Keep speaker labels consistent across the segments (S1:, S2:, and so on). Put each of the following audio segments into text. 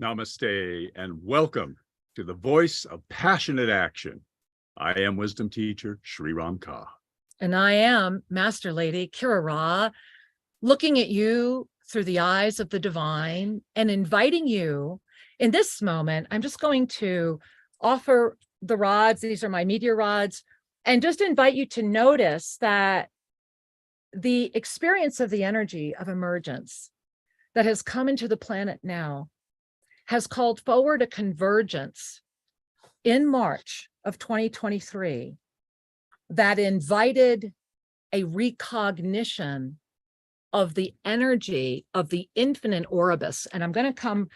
S1: Namaste and welcome to the Voice of Passionate Action. I am Wisdom Teacher Sri Ram Ka.
S2: And I am Master Lady Kira Ra, looking at you through the eyes of the divine and inviting you in this moment. I'm just going to offer the rods. These are my meteor rods, and just invite you to notice that the experience of the energy of emergence that has come into the planet now has called forward a convergence in March of 2023 that invited a recognition of the energy of the infinite Oribus. And I'm going to come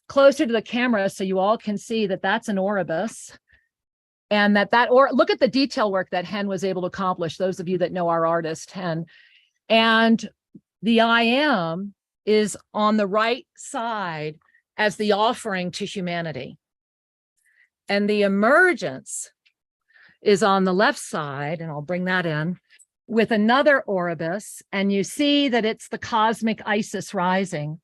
S2: closer to the camera so you all can see that that's an Oribus. And look at the detail work that Hen was able to accomplish, those of you that know our artist, Hen. And the I am is on the right side as the offering to humanity. And the emergence is on the left side, and I'll bring that in, with another Oribus, and you see that it's the cosmic Isis rising.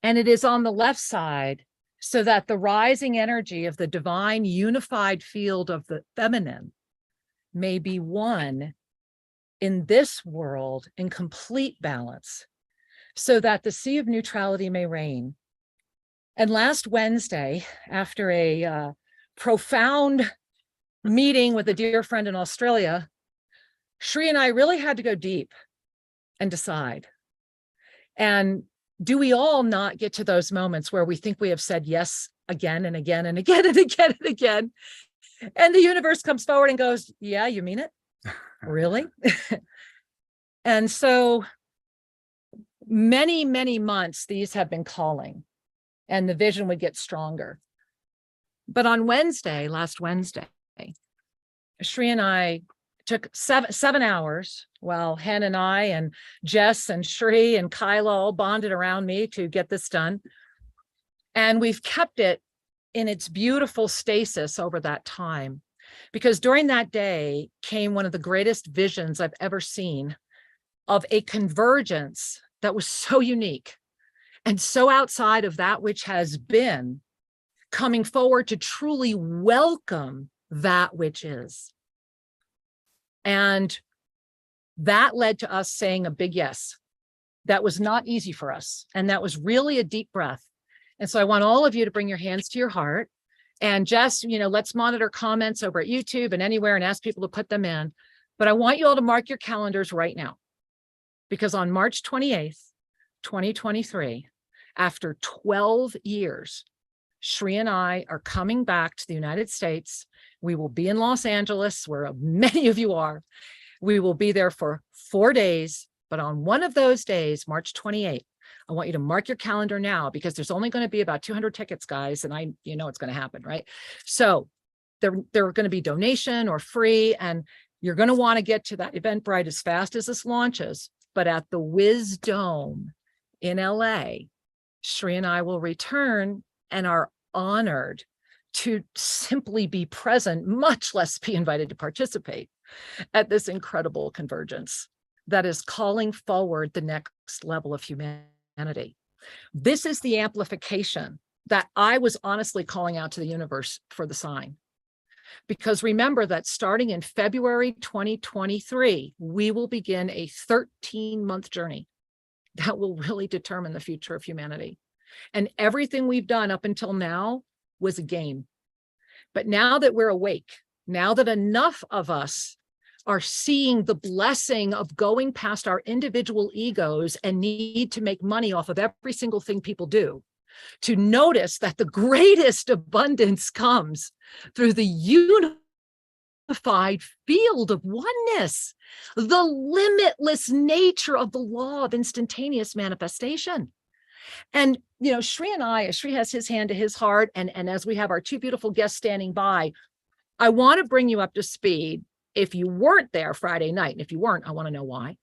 S2: And it is on the left side so that the rising energy of the divine unified field of the feminine may be one in this world in complete balance, so that the sea of neutrality may reign. And last Wednesday, after a profound meeting with a dear friend in Australia, Sri and I really had to go deep and decide. And do we all not get to those moments where we think we have said yes again and again and again and again and again, and the universe comes forward and goes, yeah, you mean it? Really? And so many, many months, these have been calling, and the vision would get stronger. But on Wednesday, last Wednesday, Sri and I took seven hours while Hen and I and Jess and Sri and Kyla all bonded around me to get this done. And we've kept it in its beautiful stasis over that time, because during that day came one of the greatest visions I've ever seen of a convergence that was so unique and so outside of that which has been, coming forward to truly welcome that which is. And that led to us saying a big yes. That was not easy for us. And that was really a deep breath. And so I want all of you to bring your hands to your heart. And Jess, let's monitor comments over at YouTube and anywhere and ask people to put them in. But I want you all to mark your calendars right now, because on March 28th, 2023, after 12 years, Sri and I are coming back to the United States. We will be in Los Angeles, where many of you are. We will be there for 4 days. But on one of those days, March 28th, I want you to mark your calendar now, because there's only going to be about 200 tickets, guys. And it's going to happen, right? So they're going to be donation or free. And you're going to want to get to that Eventbrite as fast as this launches. But at the Wisdom in LA, Sri and I will return and are honored to simply be present, much less be invited to participate at this incredible convergence that is calling forward the next level of humanity. This is the amplification that I was honestly calling out to the universe for the sign. Because remember that starting in February 2023, we will begin a 13-month journey that will really determine the future of humanity. And everything we've done up until now was a game. But now that we're awake, now that enough of us are seeing the blessing of going past our individual egos and need to make money off of every single thing people do, to notice that the greatest abundance comes through the unified field of oneness, the limitless nature of the law of instantaneous manifestation. And, Sri and I, Sri has his hand to his heart. And as we have our two beautiful guests standing by, I want to bring you up to speed. If you weren't there Friday night, and if you weren't, I want to know why.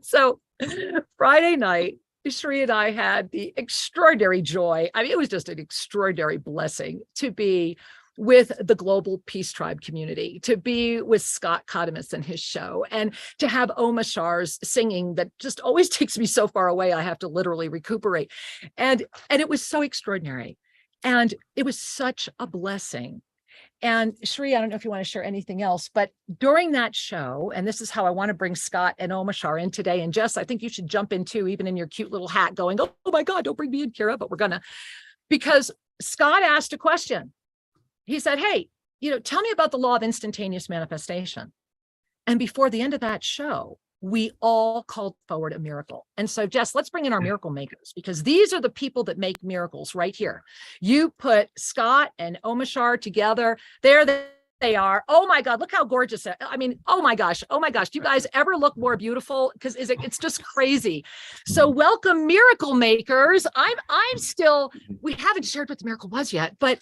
S2: So Friday night, Sri and I had the extraordinary joy. I mean, it was just an extraordinary blessing to be with the Global Peace Tribe community, to be with Scott Catamas and his show, and to have Omashar's singing that just always takes me so far away, I have to literally recuperate. And it was so extraordinary. And it was such a blessing. And Shri, I don't know if you want to share anything else, but during that show, and this is how I want to bring Scott and Omashar in today. And Jess, I think you should jump in too, even in your cute little hat going, oh my God, don't bring me in, Kira, but we're gonna, because Scott asked a question. He said, hey, tell me about the law of instantaneous manifestation. And before the end of that show, we all called forward a miracle. And so, Jess, let's bring in our miracle makers, because these are the people that make miracles right here. You put Scott and Omashar together. There they are. Oh my God, look how gorgeous. I mean, oh my gosh. Do you guys ever look more beautiful? Because it's just crazy. So welcome, miracle makers. I'm still, we haven't shared what the miracle was yet, but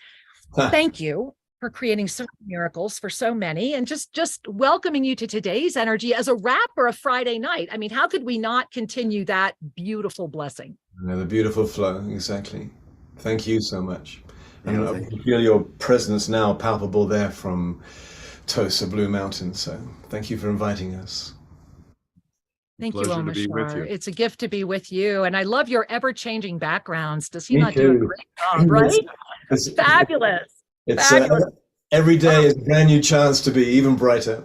S2: thank you for creating so many miracles for so many, and just welcoming you to today's energy as a wrap or a Friday night. I mean, how could we not continue that beautiful blessing?
S3: The beautiful flow, exactly. Thank you so much. And I can feel your presence now palpable there from TOSA Blue Mountain. So thank you for inviting us.
S2: Thank you, Omashar. It's a gift to be with you. And I love your ever-changing backgrounds. Does he
S3: Me
S2: not
S3: too.
S2: do a great job, right? It's fabulous.
S3: It's every day is a brand new chance to be even brighter.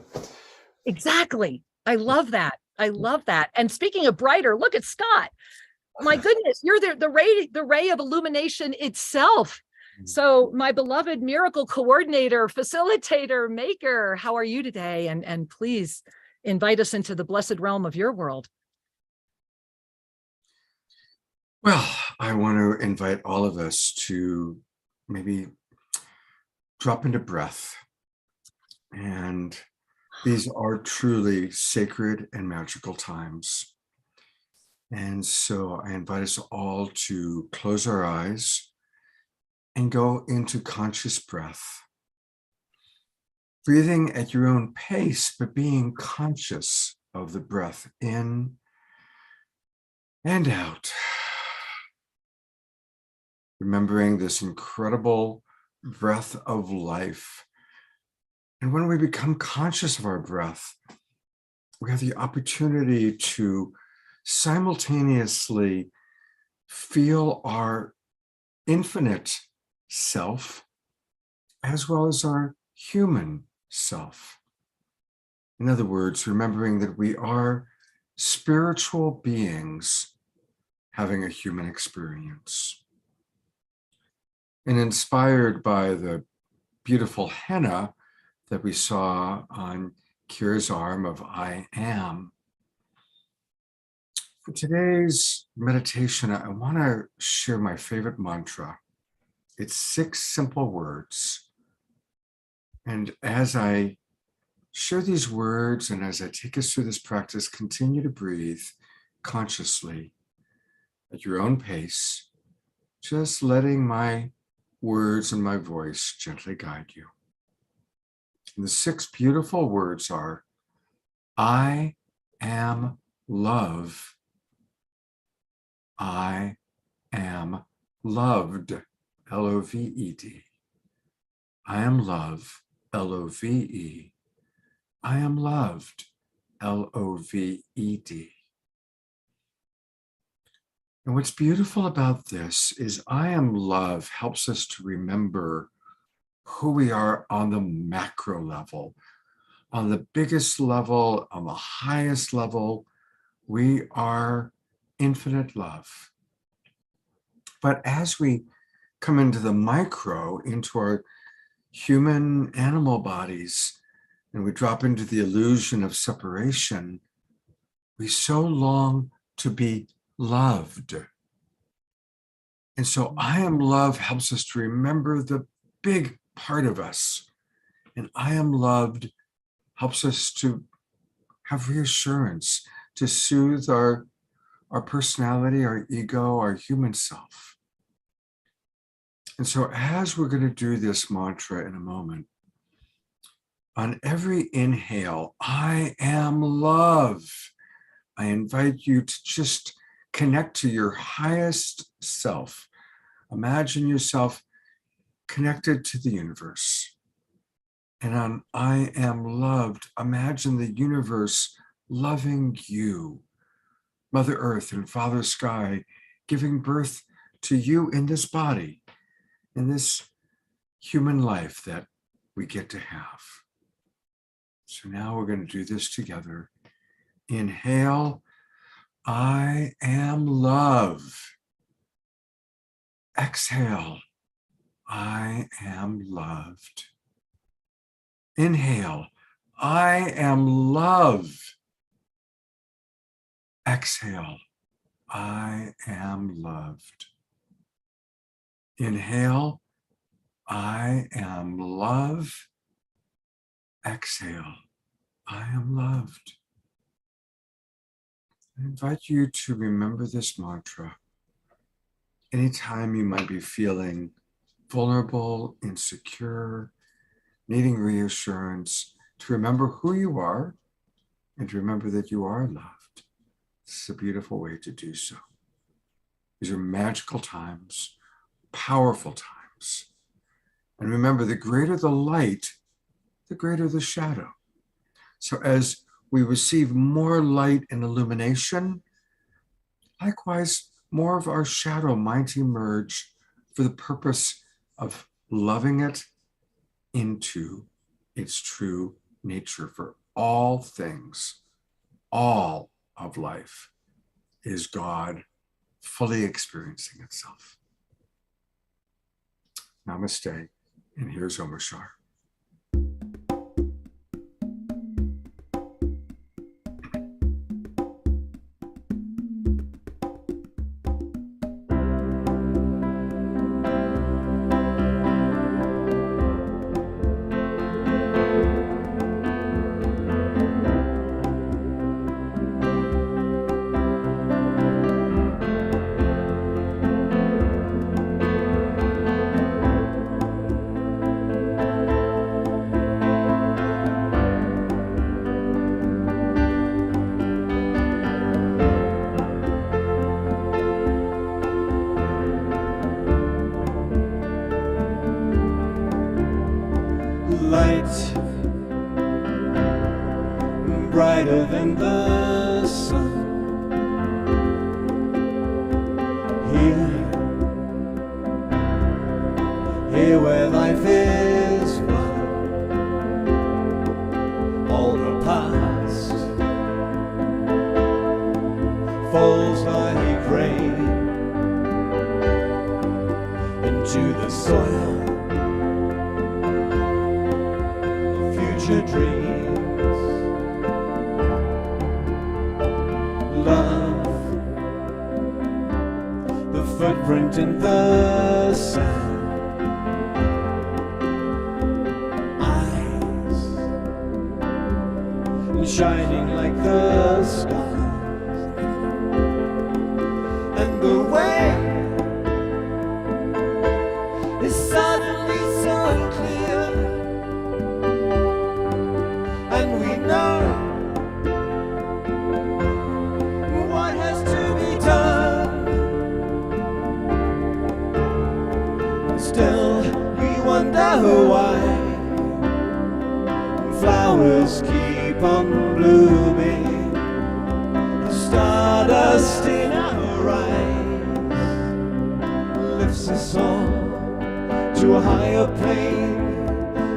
S2: Exactly. I love that. And speaking of brighter, look at Scott. My goodness, you're the ray of illumination itself. So my beloved miracle coordinator, facilitator, maker, how are you today? And please invite us into the blessed realm of your world.
S4: Well, I want to invite all of us to maybe drop into breath. And these are truly sacred and magical times. And so I invite us all to close our eyes and go into conscious breath. Breathing at your own pace, but being conscious of the breath in and out. Remembering this incredible breath of life. And when we become conscious of our breath, we have the opportunity to simultaneously feel our infinite self as well as our human self. In other words, remembering that we are spiritual beings having a human experience. And inspired by the beautiful henna that we saw on Kira's arm of I am, for today's meditation, I want to share my favorite mantra. It's 6 simple words. And as I share these words and as I take us through this practice, continue to breathe consciously at your own pace, just letting my words and my voice gently guide you. And the 6 beautiful words are, I am love. I am loved, L-O-V-E-D. I am love, L-O-V-E. I am loved, L-O-V-E-D. And what's beautiful about this is I am love helps us to remember who we are on the macro level. On the biggest level, on the highest level, we are infinite love. But as we come into the micro, into our human animal bodies, and we drop into the illusion of separation, we so long to be loved. And so I am love helps us to remember the big part of us. And I am loved helps us to have reassurance, to soothe our personality, our ego, our human self. And so as we're going to do this mantra in a moment, on every inhale, I am love, I invite you to just connect to your highest self. Imagine yourself connected to the universe. And on I am loved, imagine the universe loving you, Mother Earth and Father Sky, giving birth to you in this body, in this human life that we get to have. So now we're going to do this together. Inhale, I am love. Exhale, I am loved. Inhale, I am love. Exhale, I am loved. Inhale, I am love. Exhale, I am loved. I invite you to remember this mantra anytime you might be feeling vulnerable, insecure, needing reassurance, to remember who you are and to remember that you are loved. This is a beautiful way to do so. These are magical times, powerful times. And remember, the greater the light, the greater the shadow. So as we receive more light and illumination, likewise, more of our shadow might emerge for the purpose of loving it into its true nature. For all things, all of life is God fully experiencing itself. Namaste, and here's Omashar.
S5: Light brighter than the sun, here where life is fun. All the past falls like rain into the soil. Dreams, love, the footprint in the sand, eyes shining like the stars, and the way is suddenly so clear. And we know what has to be done. Still, we wonder why flowers keep on blooming. The stardust in our eyes lifts us all to a higher plane,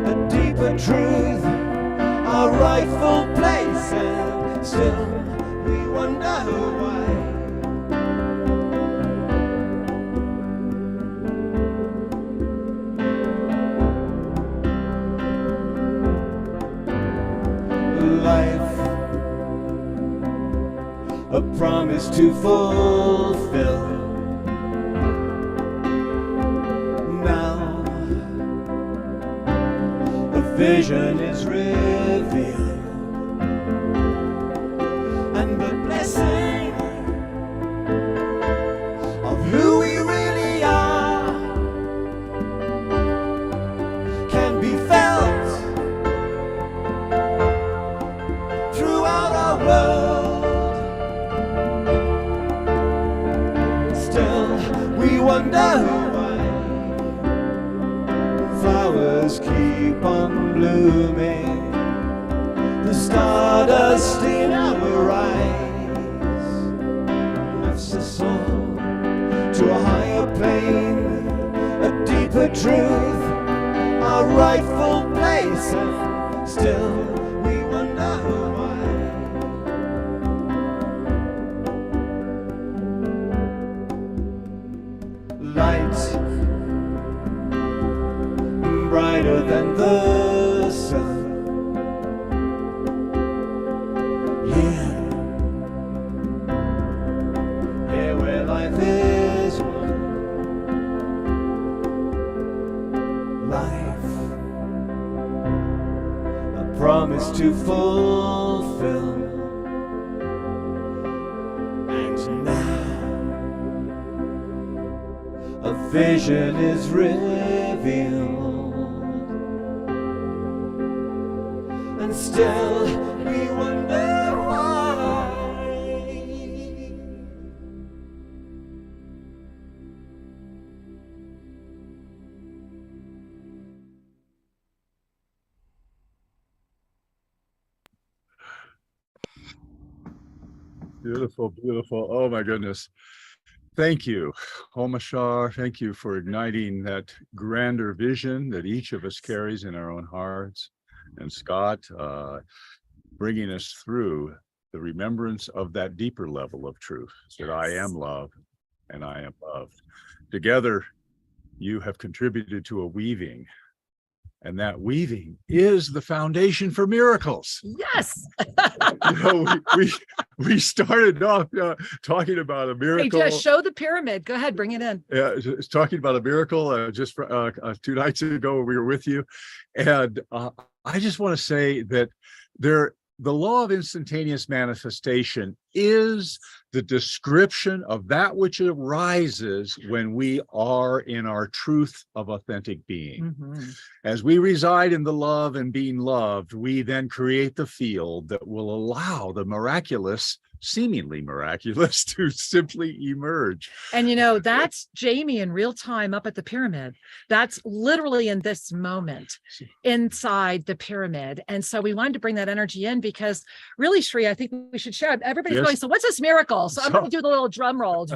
S5: a deeper truth, our rightful place, and still we wonder why. Life, a promise to fulfill. Now a vision is revealed, and the blessing of who we really are can be felt throughout our world. Still, we wonder why flowers keep on blooming, the stardust in our eyes lifts us all to a higher plane, a deeper truth, our rightful place, and still we wonder why. Light brighter than the sun, here where life is one. Life, a promise to fulfill, and now a vision is revealed. And still we wonder why.
S1: Beautiful, beautiful. Oh my goodness. Thank you, Omashar. Thank you for igniting that grander vision that each of us carries in our own hearts. And Scott, bringing us through the remembrance of that deeper level of truth, that I am love and I am loved. Together, you have contributed to a weaving, and that weaving is the foundation for miracles.
S2: Yes.
S1: You know, we started off talking about a
S2: Hey,
S1: miracle.
S2: just show the pyramid. Go ahead, bring it in.
S1: Yeah, just talking about a miracle just 2 nights ago we were with you, and I just want to say that the law of instantaneous manifestation is the description of that which arises when we are in our truth of authentic being.
S2: Mhm.
S1: As we reside in the love and being loved, we then create the field that will allow the miraculous, seemingly miraculous, to simply emerge.
S2: And you know, that's Jamie in real time up at the pyramid. That's literally in this moment inside the pyramid. And so we wanted to bring that energy in because really, Shri, I think we should share it. Everybody's
S1: Yes.
S2: going, so what's this miracle? So I'm
S1: So-
S2: going to do the little drum roll.
S1: So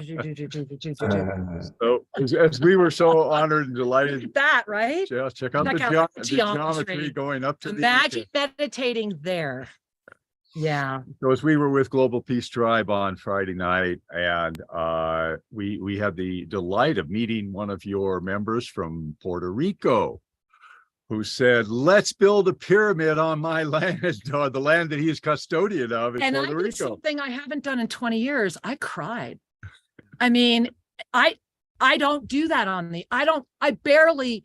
S1: as we were so honored and delighted,
S2: That, right?
S1: just check out
S2: Check
S1: the,
S2: out
S1: the
S2: the
S1: geometry
S2: geometry.
S1: going up to the
S2: Imagine meditating there. Yeah.
S1: So as we were with Global Peace Tribe on Friday night, and we had the delight of meeting one of your members from Puerto Rico, who said, "Let's build a pyramid on my land, or the land that he is custodian of in
S2: And I
S1: Puerto
S2: did
S1: Rico."
S2: something I haven't done in 20 years. I cried. I mean, I don't do that I barely,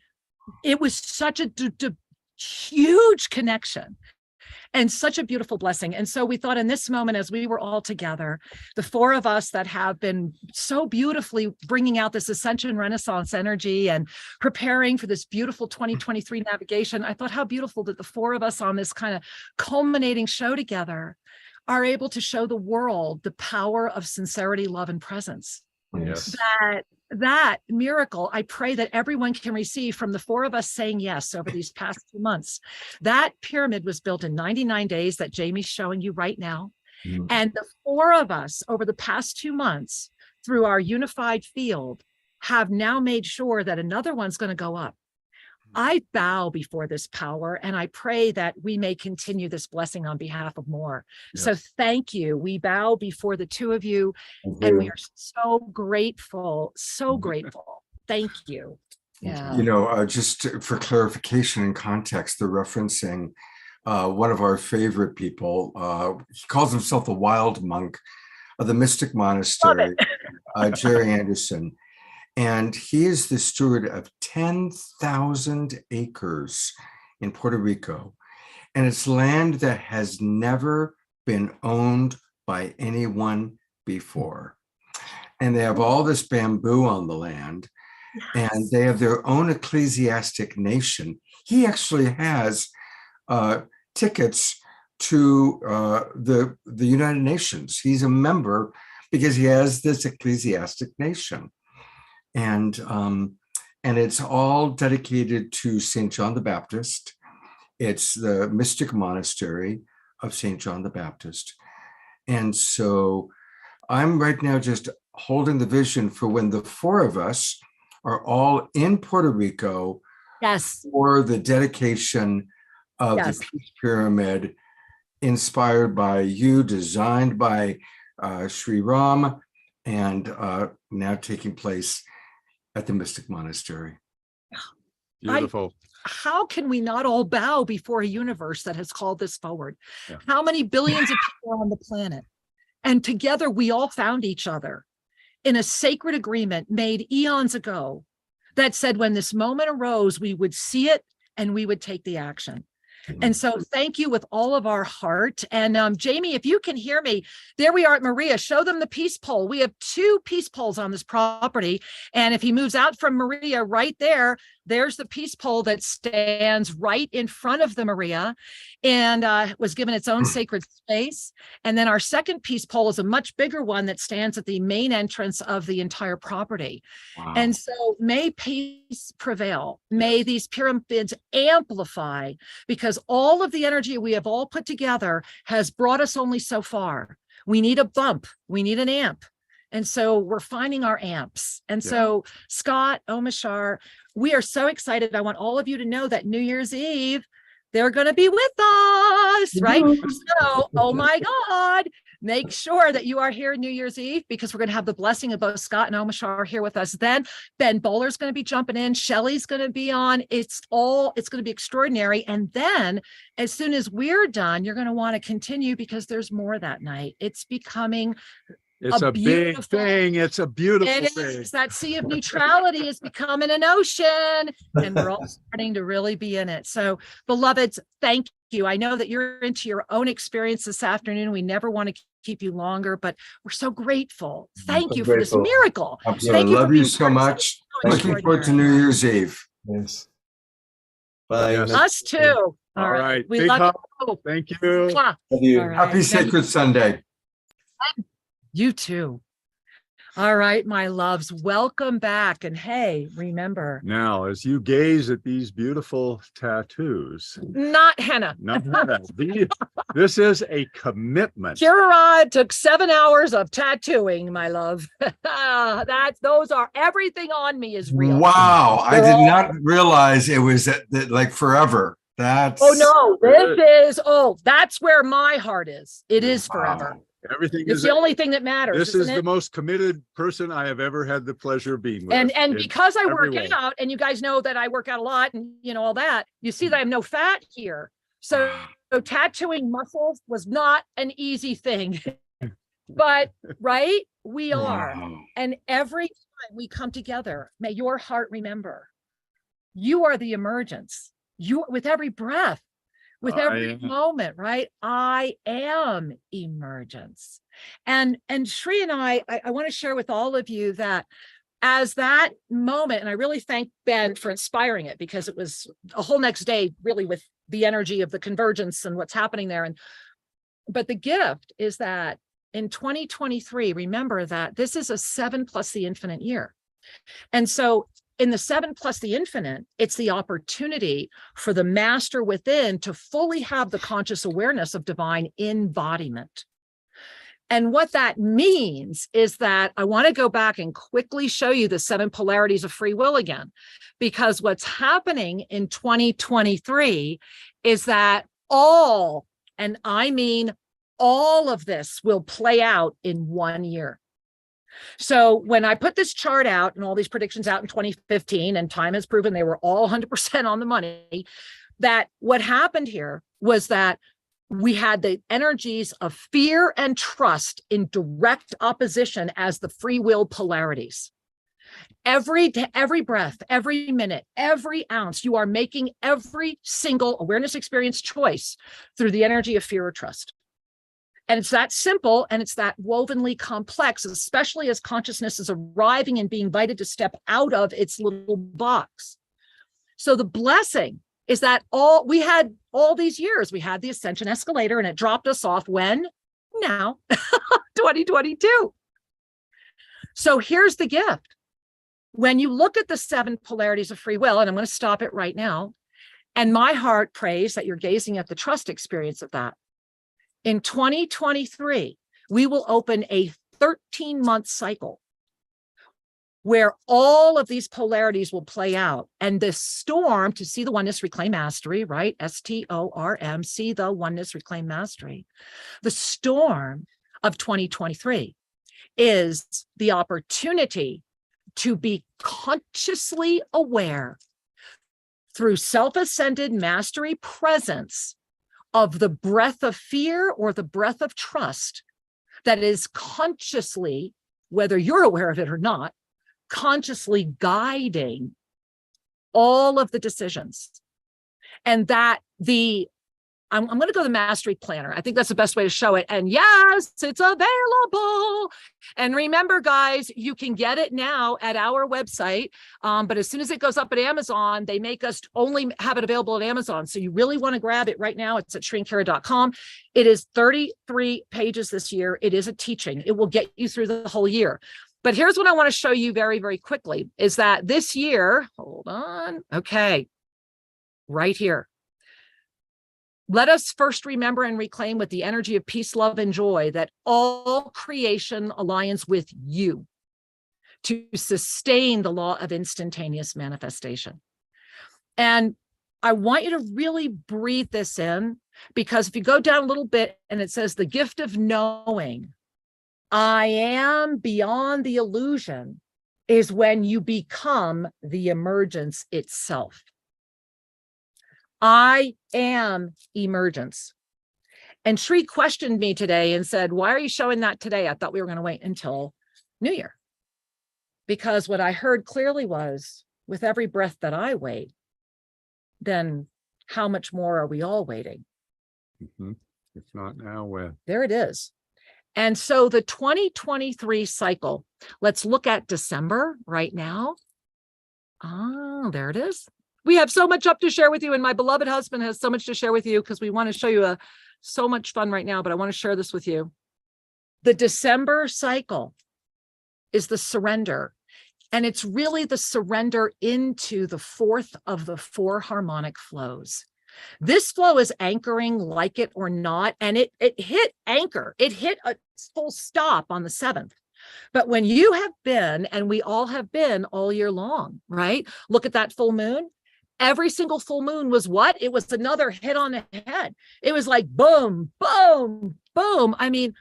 S2: it was such a huge connection and such a beautiful blessing. And so we thought in this moment, as we were all together, the 4 of us that have been so beautifully bringing out this Ascension Renaissance energy and preparing for this beautiful 2023 navigation, I thought how beautiful that the 4 of us on this kind of culminating show together are able to show the world the power of sincerity, love, and presence.
S1: Yes.
S2: That miracle, I pray that everyone can receive from the 4 of us saying yes over these past 2 months. That pyramid was built in 99 days that Jamie's showing you right now.
S3: Mhm.
S2: And the 4 of us over the past 2 months through our unified field have now made sure that another one's going to go up. I bow before this power and I pray that we may continue this blessing on behalf of more.
S1: Yes.
S2: So thank you. We bow before the 2 of you and we are so grateful, so grateful. Thank you. Yeah.
S4: You know, just for clarification and context, they're referencing one of our favorite people. He calls himself a wild monk of the Mystic Monastery, Jerry Anderson. And he is the steward of 10,000 acres in Puerto Rico. And it's land that has never been owned by anyone before. And they have all this bamboo on the land, and they have their own ecclesiastic nation. He actually has tickets to the United Nations. He's a member because he has this ecclesiastic nation. And it's all dedicated to St. John the Baptist. It's the mystic monastery of St. John the Baptist. And so I'm right now just holding the vision for when the four of us are all in Puerto Rico
S2: Yes.
S4: for the dedication of
S2: Yes.
S4: the Peace Pyramid, inspired by you, designed by Sri Ram, and now taking place at the Mystic Monastery.
S1: Beautiful.
S2: How can we not all bow before a universe that has called this forward?
S1: Yeah.
S2: How many billions of people are on the planet? And together we all found each other in a sacred agreement made eons ago that said when this moment arose, we would see it and we would take the action. And so thank you with all of our heart. And Jamie, if you can hear me, there we are at Maria. Show them the peace pole. We have 2 peace poles on this property. And if he moves out from Maria right there, there's the peace pole that stands right in front of the Maria and was given its own sacred space. And then our second peace pole is a much bigger one that stands at the main entrance of the entire property.
S4: Wow.
S2: And so may peace prevail. May these pyramids amplify, because all of the energy we have all put together has brought us only so far. We need a bump. We need an amp. And so we're finding our amps. And so Scott, Omashar, we are so excited. I want all of you to know that New Year's Eve, they're going to be with us, right? So, oh my God, make sure that you are here New Year's Eve, because we're going to have the blessing of both Scott and Omashar here with us. Then Ben Bowler's going to be jumping in. Shelly's going to be on. It's going to be extraordinary. And then as soon as we're done, you're going to want to continue, because there's more that night. It's becoming
S1: It's a big thing. It's a beautiful thing.
S2: It is. That sea of neutrality is becoming an ocean, and we're all starting to really be in it. So, beloveds, thank you. I know that you're into your own experience this afternoon. We never want to keep you longer, but we're so grateful. Thank you for this miracle.
S4: Absolutely. Love you so much. Looking forward to New Year's Eve.
S3: Yes. Bye.
S1: Yes.
S2: Us too.
S1: All right.
S2: We
S1: Big
S2: love
S1: hug.
S2: you.
S1: Thank you.
S2: Mwah.
S3: Love you.
S2: All right.
S4: Happy Sacred Sunday.
S2: You too. All right, my loves, welcome back. And hey, remember.
S1: Now, as you gaze at these beautiful tattoos,
S2: Not henna.
S1: not henna, this is a commitment.
S2: Kirarad took 7 hours of tattooing, my love. Those are everything on me is real.
S4: Wow. I did not realize it was like forever. That's
S2: Oh no, that's where my heart is. It is forever.
S1: Everything
S2: It's
S1: is
S2: the only thing that matters.
S1: This is
S2: isn't
S1: the
S2: it?
S1: most committed person I have ever had the pleasure of being with.
S2: And because I work
S1: every way.
S2: out, and you guys know that I work out a lot, and all that, you see that I have no fat here. So tattooing muscles was not an easy thing. But right, we are.
S4: Wow.
S2: And every time we come together, may your heart remember, you are the emergence. You, with every breath, with every moment, right? I am emergence. And Shri and I want to share with all of you that as that moment, and I really thank Ben for inspiring it, because it was a whole next day really with the energy of the convergence and what's happening there. But the gift is that in 2023, remember that this is a 7 plus the infinite year. And so in the 7 plus the infinite, it's the opportunity for the master within to fully have the conscious awareness of divine embodiment. And what that means is that I want to go back and quickly show you the 7 polarities of free will again, because what's happening in 2023 is that all, and I mean all of this, will play out in 1 year. So when I put this chart out and all these predictions out in 2015, and time has proven they were all 100% on the money, that what happened here was that we had the energies of fear and trust in direct opposition as the free will polarities. Every breath, every minute, every ounce, you are making every single awareness experience choice through the energy of fear or trust. And it's that simple, and it's that wovenly complex, especially as consciousness is arriving and being invited to step out of its little box. So the blessing is that we had all these years, we had the ascension escalator, and it dropped us off when? Now, 2022. So here's the gift. When you look at the 7 polarities of free will, and I'm going to stop it right now, And my heart prays that you're gazing at the trust experience of that. In 2023, we will open a 13-month cycle where all of these polarities will play out. And the storm, to see the oneness, reclaim mastery, right? S.T.O.R.M, see the oneness, reclaim mastery. The storm of 2023 is the opportunity to be consciously aware through self-ascended mastery presence of the breath of fear or the breath of trust that is consciously, whether you're aware of it or not, consciously guiding all of the decisions. And that I'm going to go to the Mastery Planner. I think that's the best way to show it. And yes, it's available. And remember, guys, you can get it now at our website. But as soon as it goes up at Amazon, they make us only have it available at Amazon. So you really want to grab it right now. It's at HERE.com. It is 33 pages this year. It is a teaching. It will get you through the whole year. But here's what I want to show you very, very quickly is that this year, hold on. Okay. Right here. Let us first remember and reclaim with the energy of peace, love, and joy that all creation aligns with you to sustain the law of instantaneous manifestation. And I want you to really breathe this in, because if you go down a little bit and it says the gift of knowing, I am beyond the illusion, is when you become the emergence itself. I am emergence. And Shri questioned me today and said, why are you showing that today? I thought we were going to wait until New Year. Because what I heard clearly was, with every breath that I wait, then how much more are we all waiting?
S1: Mm-hmm. If not now, when?
S2: There it is. And so the 2023 cycle, let's look at December right now. Oh, there it is. We have so much up to share with you, and my beloved husband has so much to share with you because we want to show you so much fun right now, but I want to share this with you. The December cycle is the surrender, and it's really the surrender into the fourth of the four harmonic flows. This flow is anchoring, like it or not, and it hit anchor. It hit a full stop on the 7th. But when you have been, and we all have been all year long, right? Look at that full moon. Every single full moon was what? It was another hit on the head. It was like boom, boom, boom. I mean,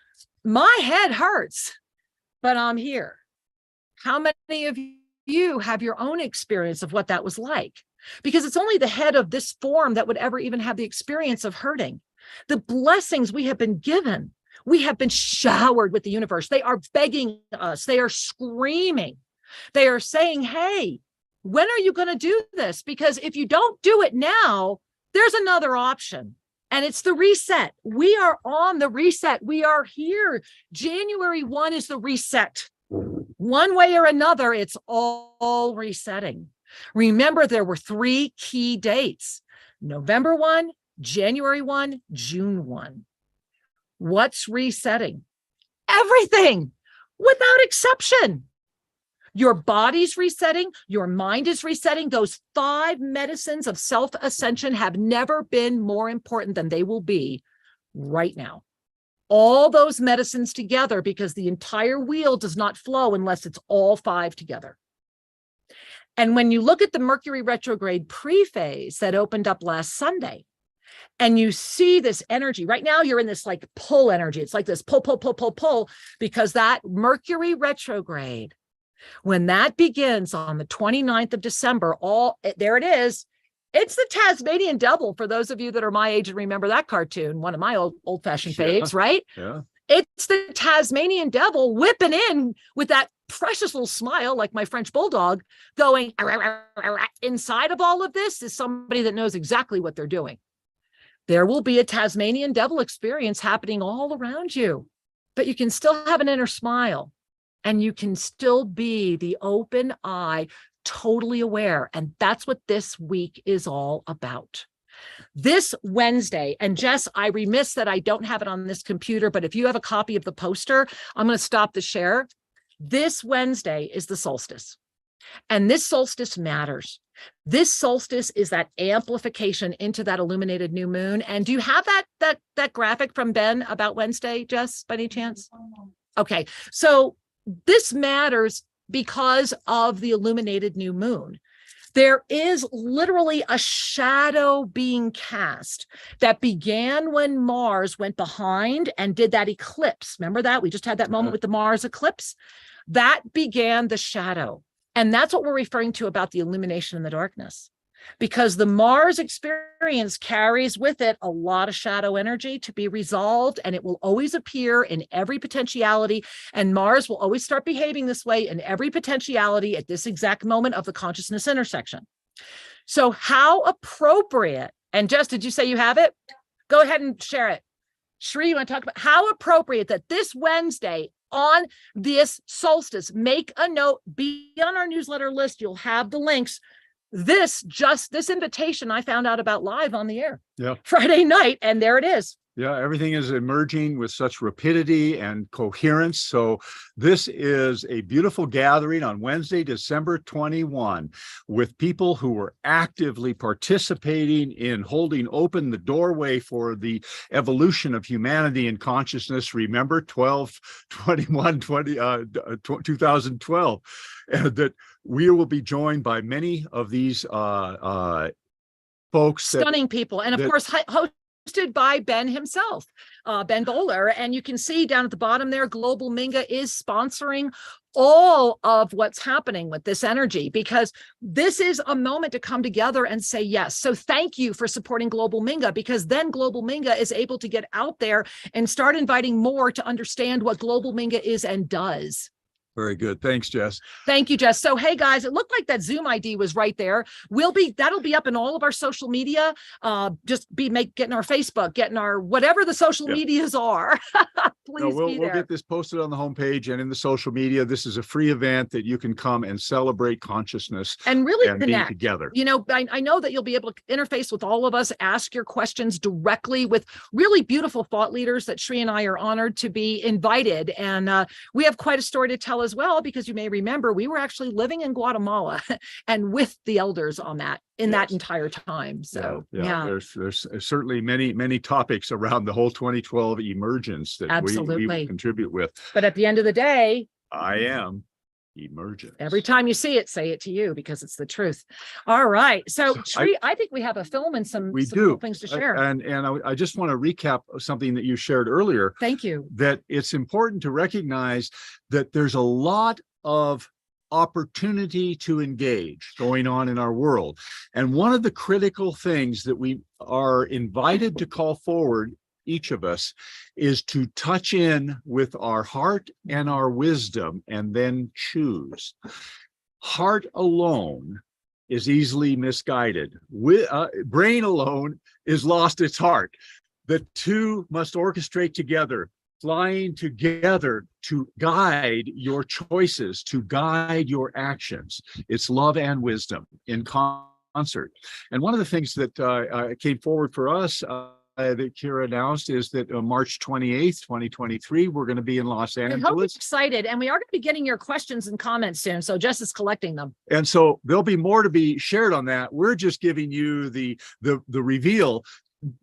S2: my head hurts, but I'm here. How many of you have your own experience of what that was like? Because it's only the head of this form that would ever even have the experience of hurting. The blessings we have been given, we have been showered with the universe. They are begging us. They are screaming. They are saying, hey, when are you going to do this? Because if you don't do it now, there's another option. And it's the reset. We are on the reset. We are here. January 1 is the reset. One way or another, it's all resetting. Remember, there were 3 key dates: November 1, January 1, June 1. What's resetting? Everything, without exception. Your body's resetting, your mind is resetting. Those 5 medicines of self-ascension have never been more important than they will be right now. All those medicines together, because the entire wheel does not flow unless it's all 5 together. And when you look at the Mercury Retrograde pre-phase that opened up last Sunday, and you see this energy, right now you're in this like pull energy. It's like this pull, pull, pull, pull, pull, because that Mercury Retrograde, when that begins on the 29th of December, there it is. It's the Tasmanian Devil, for those of you that are my age and remember that cartoon, one of my old-fashioned faves, right?
S1: Yeah.
S2: It's the Tasmanian Devil whipping in with that precious little smile, like my French bulldog, going, "Arr, arr, arr, arr." Inside of all of this is somebody that knows exactly what they're doing. There will be a Tasmanian Devil experience happening all around you, but you can still have an inner smile. And you can still be the open eye, totally aware. And that's what this week is all about. This Wednesday, and Jess, I remiss that I don't have it on this computer, but if you have a copy of the poster, I'm going to stop the share. This Wednesday is the solstice. And this solstice matters This solstice is that amplification into that illuminated new moon. And do you have that graphic from Ben about Wednesday, Jess, by any chance? Okay, so this matters because of the illuminated new moon. There is literally a shadow being cast that began when Mars went behind and did that eclipse. Remember that? We just had that moment with the Mars eclipse. That began the shadow. And that's what we're referring to about the illumination in the darkness. Because the Mars experience carries with it a lot of shadow energy to be resolved, and it will always appear in every potentiality. And Mars will always start behaving this way in every potentiality at this exact moment of the consciousness intersection. So how appropriate, and Jess, did you say you have it? Go ahead and share it. Shri, you want to talk about how appropriate that this Wednesday on this solstice, make a note, be on our newsletter list. You'll have the links. This invitation I found out about live on the air Friday night, and there it is.
S1: Yeah, everything is emerging with such rapidity and coherence. So this is a beautiful gathering on Wednesday, December 21, with people who were actively participating in holding open the doorway for the evolution of humanity and consciousness. Remember 2012, that we will be joined by many of these folks.
S2: Stunning people. And of course, hosted by Ben himself, Ben Bowler. And you can see down at the bottom there, Global Minga is sponsoring all of what's happening with this energy, because this is a moment to come together and say yes. So thank you for supporting Global Minga, because then Global Minga is able to get out there and start inviting more to understand what Global Minga is and does.
S1: Very good. Thanks, Jess.
S2: Thank you, Jess. So, hey guys, it looked like that Zoom ID was right there. That'll be up in all of our social media. Getting our Facebook, getting our whatever the social medias are. Please
S1: we'll
S2: be there.
S1: We'll get this posted on the homepage and in the social media. This is a free event that you can come and celebrate consciousness
S2: and really
S1: and
S2: connect
S1: being together.
S2: You know, I know that you'll be able to interface with all of us, ask your questions directly with really beautiful thought leaders that Shri and I are honored to be invited. And we have quite a story to tell as well, because you may remember we were actually living in Guatemala and with the elders on that that entire time. So there's certainly many topics around the whole 2012 emergence that we will contribute with. But at the end of the day,
S1: I am emergence.
S2: Every time you see it, say it to you, because it's the truth. All right. So I think we have a film and some cool things to share.
S1: And I just want to recap something that you shared earlier.
S2: Thank you.
S1: That it's important to recognize that there's a lot of opportunity to engage going on in our world. And one of the critical things that we are invited to call forward, each of us, is to touch in with our heart and our wisdom and then choose. Heart alone is easily misguided. Brain alone is lost its heart. The two must orchestrate together, flying together to guide your choices, to guide your actions. It's love and wisdom in concert. And one of the things that came forward for us that HERE announced is that March 28th, 2023, we're going to be in Los Angeles.
S2: I'm excited, and we are going to be getting your questions and comments soon, so Jess is collecting them.
S1: And so there'll be more to be shared on that. We're just giving you the reveal.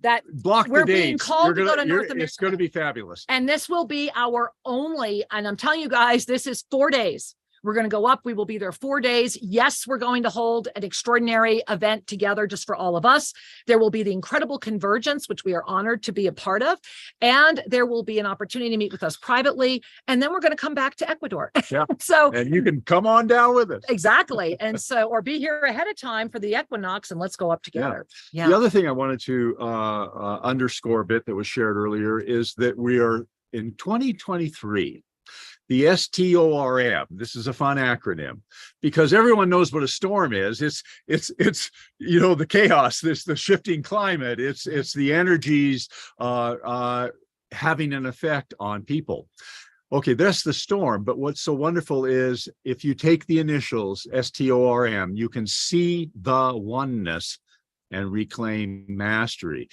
S2: That
S1: block the dates.
S2: We're being called to go to North America.
S1: It's going to be fabulous.
S2: And this will be our only, and I'm telling you guys, this is 4 days. We're going to go up. We will be there 4 days. Yes, we're going to hold an extraordinary event together just for all of us. There will be the incredible convergence, which we are honored to be a part of. And there will be an opportunity to meet with us privately. And then we're going to come back to Ecuador.
S1: Yeah.
S2: So,
S1: and you can come on down with us.
S2: Exactly. And so, or be here ahead of time for the equinox and let's go up together.
S1: Yeah. The other thing I wanted to underscore a bit that was shared earlier is that we are in 2023. The S.T.O.R.M. This is a fun acronym because everyone knows what a storm is. It's the chaos. This the shifting climate. It's the energies having an effect on people. Okay, that's the storm. But what's so wonderful is if you take the initials S.T.O.R.M, you can see the oneness and reclaim mastery.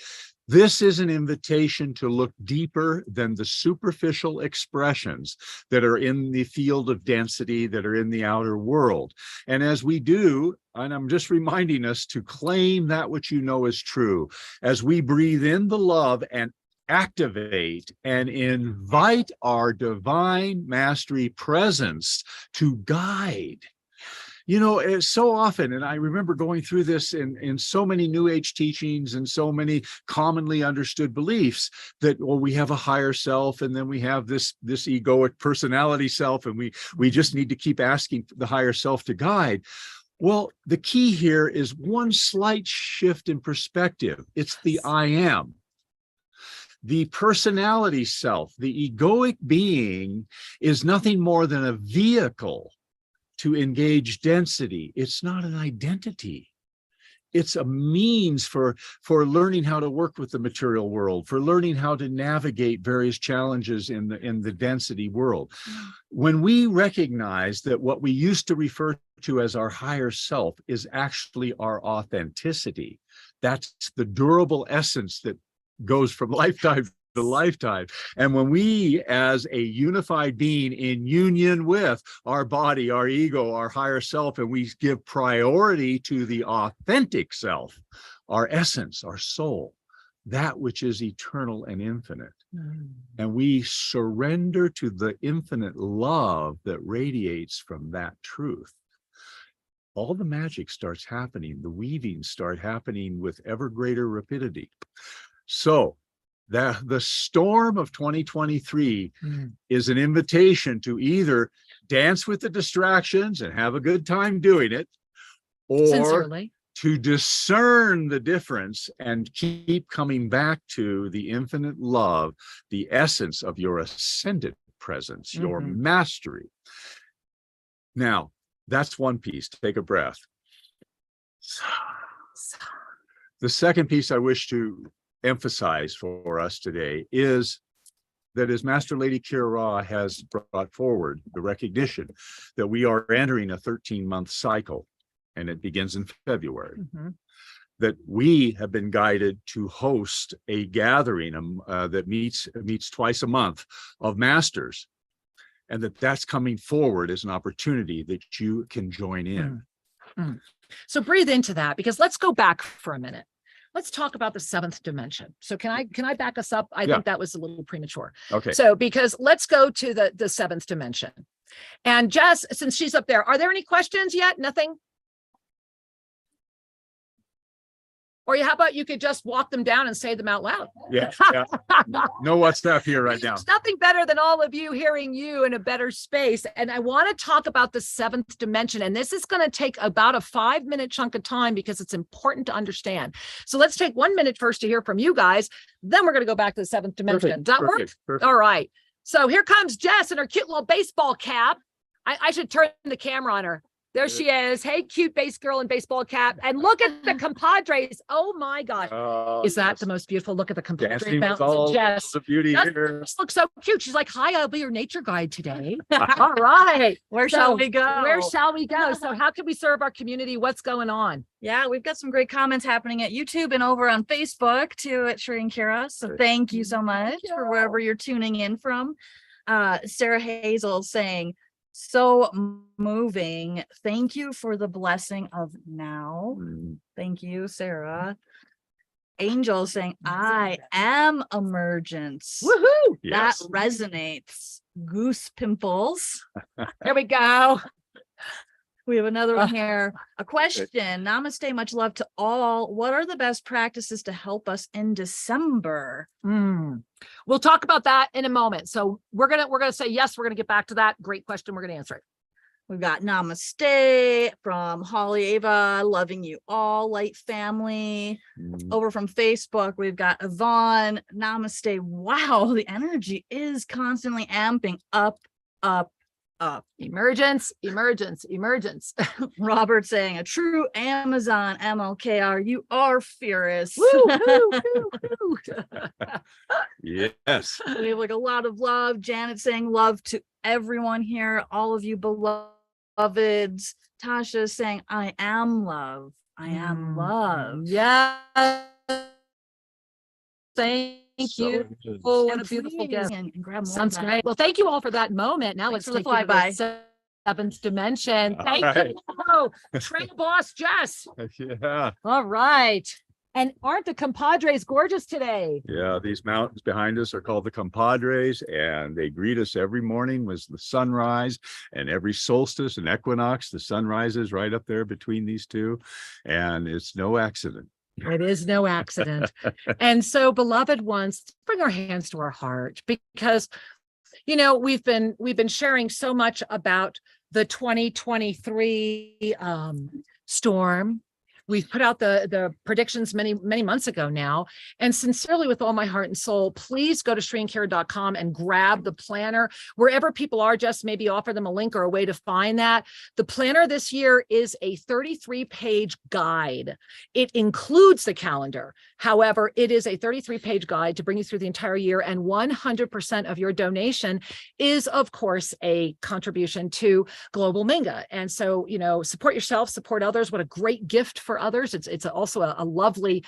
S1: This is an invitation to look deeper than the superficial expressions that are in the field of density, that are in the outer world. And as we do, and I'm just reminding us to claim that which you know is true, as we breathe in the love and activate and invite our divine mastery presence to guide. You know, it's so often, and I remember going through this in so many New Age teachings and so many commonly understood beliefs that, well, we have a higher self, and then we have this egoic personality self, and we just need to keep asking the higher self to guide. Well, the key here is one slight shift in perspective. It's the I am. The personality self, the egoic being, is nothing more than a vehicle to engage density. It's not an identity. It's a means for learning how to work with the material world, for learning how to navigate various challenges in the density world. When we recognize that what we used to refer to as our higher self is actually our authenticity, that's the durable essence that goes from lifetime to lifetime. And when we, as a unified being in union with our body, our ego, our higher self, and we give priority to the authentic self, our essence, our soul, that which is eternal and infinite, and we surrender to the infinite love that radiates from that truth, all the magic starts happening. The weavings start happening with ever greater rapidity. So the storm of 2023 is an invitation to either dance with the distractions and have a good time doing it, or
S2: Sincerely.
S1: to discern the difference and keep coming back to the infinite love, the essence of your ascended presence, your mastery. Now, that's one piece. Take a breath. The second piece I wish to emphasize for us today is that, as Master Lady Kira Ra has brought forward, the recognition that we are entering a 13-month cycle, and it begins in February, that we have been guided to host a gathering that meets twice a month of masters, and that's coming forward as an opportunity that you can join in.
S2: So breathe into that, because let's go back for a minute. Let's talk about the seventh dimension. So can I back us up? I think that was a little premature.
S1: Okay.
S2: So because let's go to the seventh dimension. And Jess, since she's up there, are there any questions yet? Nothing? Or how about you could just walk them down and say them out loud?
S1: Yeah. No WhatsApp here right now.
S2: There's nothing better than all of you hearing you in a better space. And I want to talk about the seventh dimension. And this is going to take about a 5-minute chunk of time because it's important to understand. So let's take 1 minute first to hear from you guys. Then we're going to go back to the seventh dimension.
S1: Perfect,
S2: Does that work?
S1: perfect.
S2: All right. So here comes Jess in her cute little baseball cap. I should turn the camera on her. There she is. Hey, cute bass girl in baseball cap. And look at the compadres. Oh my gosh. Is that the most beautiful? Look at the compadre
S1: Dancing with
S2: bounce.
S1: all
S2: Jess.
S1: the beauty here.
S2: This looks so cute. She's like, hi, I'll be your nature guide today. All right.
S6: Where shall we go?
S2: Where shall we go? So how can we serve our community? What's going on?
S6: Yeah, we've got some great comments happening at YouTube and over on Facebook too at Sheree and Kira. So thank you so much for wherever you're tuning in from. Sarah Hazel saying, so moving. Thank you for the blessing of now. Thank you, Sarah. Angel saying, I am emergence.
S2: Woohoo!
S1: Yes.
S6: That resonates. Goose pimples.
S2: There we go.
S6: We have another one here. A question. Namaste. Much love to all. What are the best practices to help us in December?
S2: We'll talk about that in a moment. So we're gonna say yes. We're gonna get back to that. Great question. We're gonna answer it.
S6: We've got namaste from Holly Ava. Loving you all, light family. Over from Facebook, we've got Yvonne. Namaste. Wow, the energy is constantly amping up, up, up.
S2: Emergence, emergence, emergence.
S6: Robert saying, a true Amazon MLKR, you are fierce.
S1: Yes.
S6: We have like a lot of love. Janet saying love to everyone here, all of you beloveds. Tasha saying, I am love. I am love.
S2: Yeah. Thank
S1: So
S2: you.
S1: good.
S2: Oh, what
S6: And
S2: a beautiful
S6: please,
S2: gift.
S6: and grab more
S2: Sounds
S6: of that.
S2: great. Well, thank you all for that moment. Now
S6: Thanks
S2: let's
S6: for the
S2: take you to
S6: flyby.
S2: the seventh dimension.
S1: All
S2: Thank
S1: right.
S2: you. Trail boss Jess.
S1: Yeah.
S2: All right. And aren't the compadres gorgeous today?
S1: Yeah, these mountains behind us are called the compadres, and they greet us every morning with the sunrise, and every solstice and equinox, the sun rises right up there between these two, and it's no accident.
S2: It is no accident. And so, beloved ones, bring our hands to our heart, because we've been sharing so much about the 2023 storm. We've put out the predictions many months ago now. And sincerely, with all my heart and soul, please go to ShreeandKara.com and grab the planner. Wherever people are, just maybe offer them a link or a way to find that. The planner this year is a 33-page guide. It includes the calendar. However, it is a 33-page guide to bring you through the entire year. And 100% of your donation is, of course, a contribution to Global Minga. And so, support yourself, support others. What a great gift for others. It's also a lovely,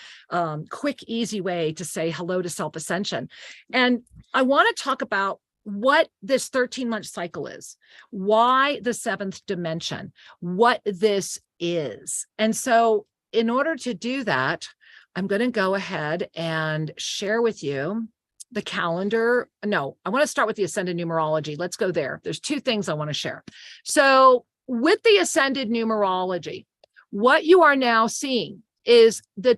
S2: quick, easy way to say hello to self-ascension. And I want to talk about what this 13-month cycle is, why the seventh dimension, what this is. And so in order to do that, I'm going to go ahead and share with you the calendar. No, I want to start with the ascended numerology. Let's go there. There's two things I want to share. So with the ascended numerology, what you are now seeing is the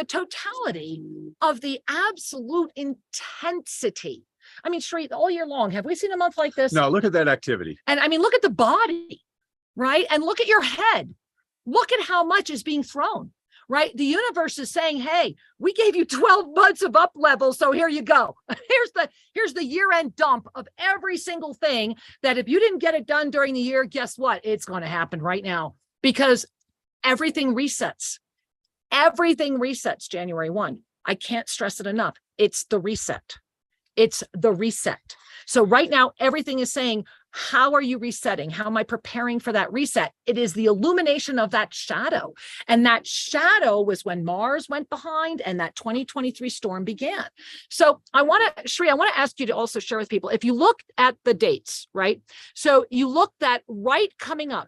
S2: totality of the absolute intensity. I mean, Sheree, all year long, have we seen a month like this?
S1: No, look at that activity.
S2: And I mean, look at the body, right? And look at your head. Look at how much is being thrown, right? The universe is saying, hey, we gave you 12 months of up level, so here you go. Here's the year-end dump of every single thing that if you didn't get it done during the year, guess what? It's going to happen right now, because everything resets. Everything resets January 1. I can't stress it enough. It's the reset. It's the reset. So right now, everything is saying, how are you resetting? How am I preparing for that reset? It is the illumination of that shadow. And that shadow was when Mars went behind and that 2023 storm began. So Sheree, I want to ask you to also share with people, if you look at the dates, right? So you look that right coming up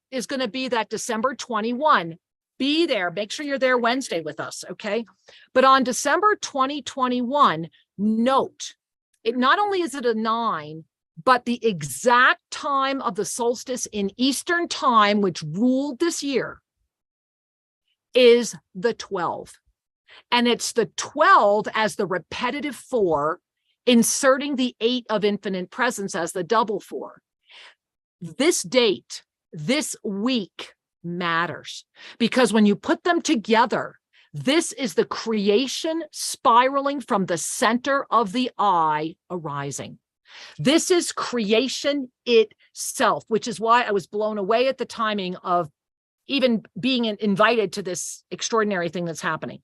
S2: is going to be that December 21. Be there. Make sure you're there Wednesday with us, okay? But on December 2021, note, it not only is it a 9, but the exact time of the solstice in Eastern time, which ruled this year, is the 12. And it's the 12 as the repetitive 4, inserting the 8 of infinite presence as the double 4. This date, this week matters, because when you put them together, this is the creation spiraling from the center of the eye arising. This is creation itself, which is why I was blown away at the timing of even being invited to this extraordinary thing that's happening.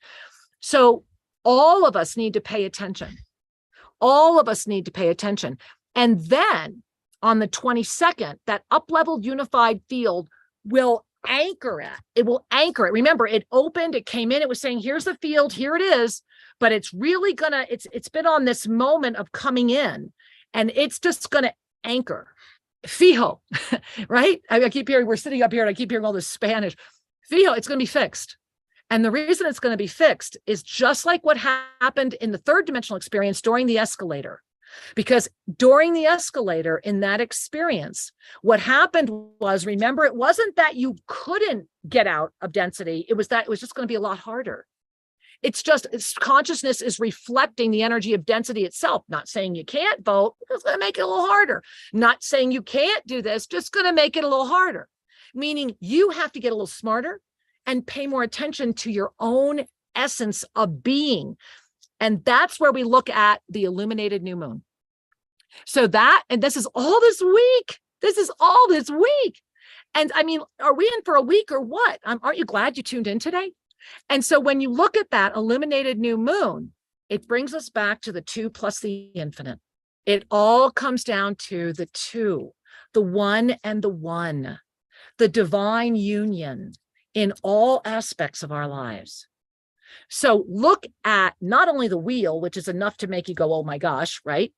S2: So all of us need to pay attention. All of us need to pay attention. And then on the 22nd, that up-leveled unified field will anchor it. It will anchor it. Remember, it opened, it came in, it was saying, here's the field, here it is, but it's really gonna, it's been on this moment of coming in, and it's just gonna anchor. Fijo, right? I keep hearing, we're sitting up here and I keep hearing all this Spanish. Fijo, it's gonna be fixed. And the reason it's gonna be fixed is just like what happened in the third dimensional experience during the escalator. Because during the escalator in that experience, what happened was, remember, it wasn't that you couldn't get out of density. It was that it was just going to be a lot harder. It's consciousness is reflecting the energy of density itself. Not saying you can't vote, it's going to make it a little harder. Not saying you can't do this, just going to make it a little harder. Meaning you have to get a little smarter and pay more attention to your own essence of being. And that's where we look at the illuminated new moon. So that, and this is all this week. This is all this week. And I mean, are we in for a week or what? Aren't you glad you tuned in today? And so when you look at that illuminated new moon, it brings us back to the 2 plus the infinite. It all comes down to the 2, the 1 and the 1, the divine union in all aspects of our lives. So look at not only the wheel, which is enough to make you go, oh my gosh, right?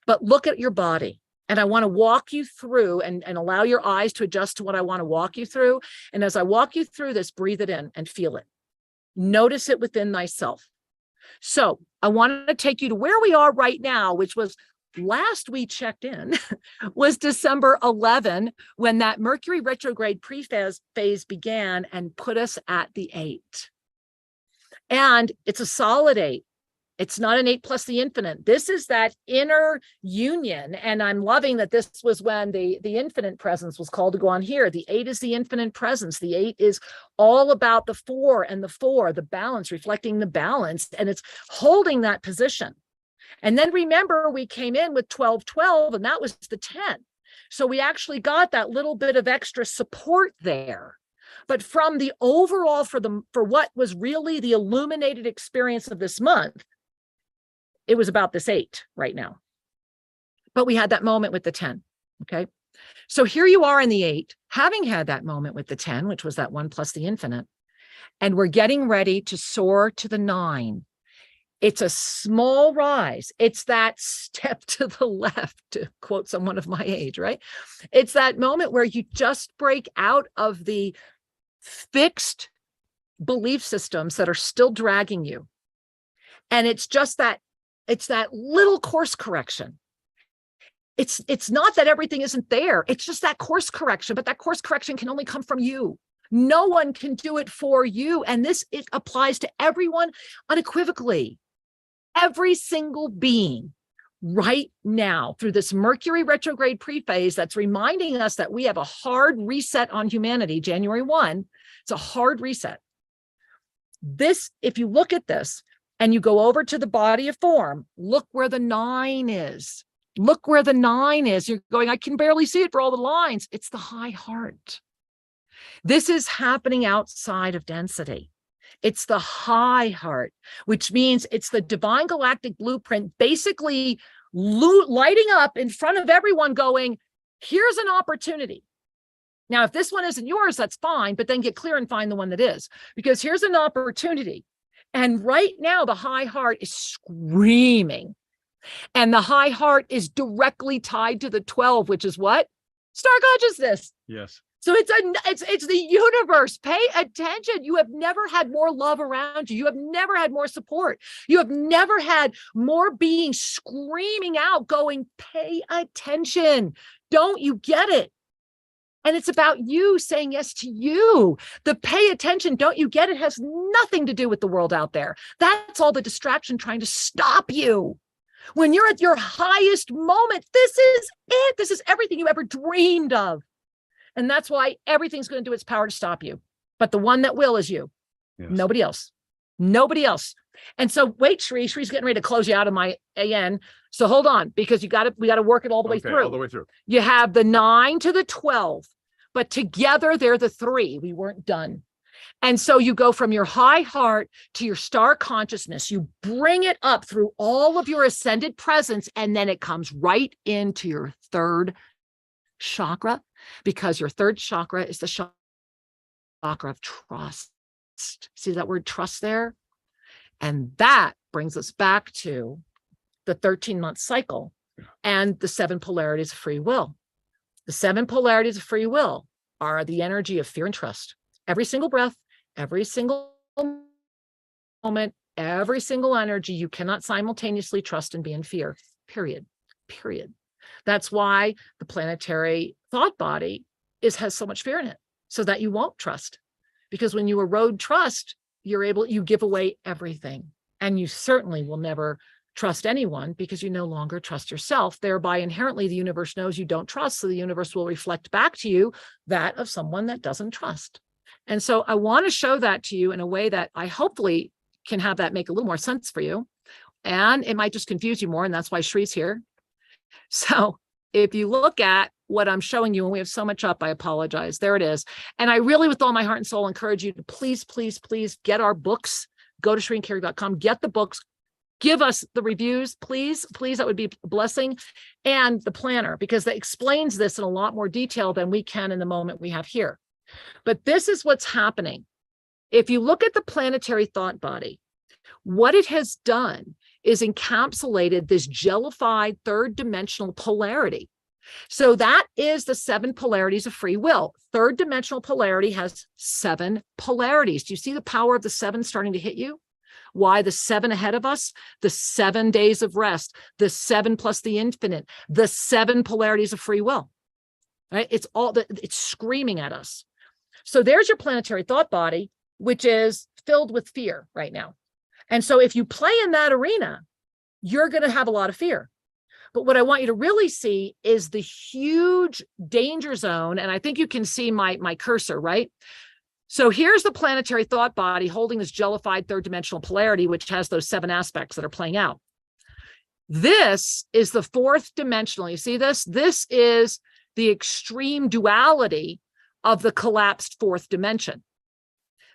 S2: But look at your body. And I want to walk you through and allow your eyes to adjust to what I want to walk you through. And as I walk you through this, breathe it in and feel it. Notice it within thyself. So I want to take you to where we are right now, which was last we checked in was December 11, when that Mercury retrograde phase began and put us at the 8. And it's a solid 8. It's not an 8 plus the infinite. This is that inner union. And I'm loving that this was when the infinite presence was called to go on here. The 8 is the infinite presence. The 8 is all about the 4 and the 4, the balance, reflecting the balance. And it's holding that position. And then remember, we came in with 12-12, and that was the 10. So we actually got that little bit of extra support there. But from the overall, for what was really the illuminated experience of this month, it was about this 8 right now. But we had that moment with the 10. Okay. So here you are in the 8, having had that moment with the 10, which was that 1 plus the infinite. And we're getting ready to soar to the 9. It's a small rise. It's that step to the left, to quote someone of my age, right? It's that moment where you just break out of the fixed belief systems that are still dragging you. And it's just that, it's that little course correction. It's not that everything isn't there. It's just that course correction, but that course correction can only come from you. No one can do it for you. And it applies to everyone unequivocally. Every single being right now through this Mercury retrograde prephase that's reminding us that we have a hard reset on humanity, January 1. It's a hard reset. This, if you look at this and you go over to the body of form, look where the 9 is. Look where the 9 is. You're going, I can barely see it for all the lines. It's the high heart. This is happening outside of density. It's the high heart, which means it's the divine galactic blueprint, basically lighting up in front of everyone going, here's an opportunity. Now, if this one isn't yours, that's fine, but then get clear and find the one that is, because here's an opportunity. And right now, the high heart is screaming. And the high heart is directly tied to the 12, which is what? Star consciousness.
S1: Yes.
S2: So it's the universe. Pay attention. You have never had more love around you. You have never had more support. You have never had more beings screaming out, going, pay attention. Don't you get it? And it's about you saying yes to you. The pay attention, don't you get it, has nothing to do with the world out there. That's all the distraction trying to stop you. When you're at your highest moment, this is it. This is everything you ever dreamed of. And that's why everything's going to do its power to stop you. But the one that will is you. Yes. Nobody else. Nobody else. And so wait, Shree's getting ready to close you out of my AN. So hold on, because we got to work it all the way through.
S1: All the way through.
S2: You have the 9 to the 12, but together they're the 3. We weren't done. And so you go from your high heart to your star consciousness. You bring it up through all of your ascended presence, and then it comes right into your 3rd chakra, because your 3rd chakra is the chakra of trust. See that word trust there? And that brings us back to the 13-month cycle and the 7 polarities of free will. The 7 polarities of free will are the energy of fear and trust. Every single breath, every single moment, every single energy, you cannot simultaneously trust and be in fear, period. That's why the planetary thought body has so much fear in it, so that you won't trust. Because when you erode trust, you give away everything. And you certainly will never trust anyone, because you no longer trust yourself. Thereby, inherently, the universe knows you don't trust. So the universe will reflect back to you that of someone that doesn't trust. And so I want to show that to you in a way that I hopefully can have that make a little more sense for you. And it might just confuse you more. And that's why Shree's here. So if you look at what I'm showing you, and we have so much up, I apologize. There it is. And I really, with all my heart and soul, encourage you to please, please, please get our books. Go to ShreeandCarrie.com, get the books, give us the reviews, please, please. That would be a blessing. And the planner, because that explains this in a lot more detail than we can in the moment we have here. But this is what's happening. If you look at the planetary thought body, what it has done is encapsulated this jellified third dimensional polarity. So that is the 7 polarities of free will. Third dimensional polarity has 7 polarities. Do you see the power of the 7 starting to hit you? Why the 7 ahead of us? The 7 days of rest, the 7 plus the infinite, the 7 polarities of free will. Right? It's screaming at us. So there's your planetary thought body, which is filled with fear right now. And so if you play in that arena, you're going to have a lot of fear. But what I want you to really see is the huge danger zone. And I think you can see my cursor, right? So here's the planetary thought body holding this jellified third dimensional polarity, which has those 7 aspects that are playing out. This is the 4th dimensional. You see this? This is the extreme duality of the collapsed 4th dimension.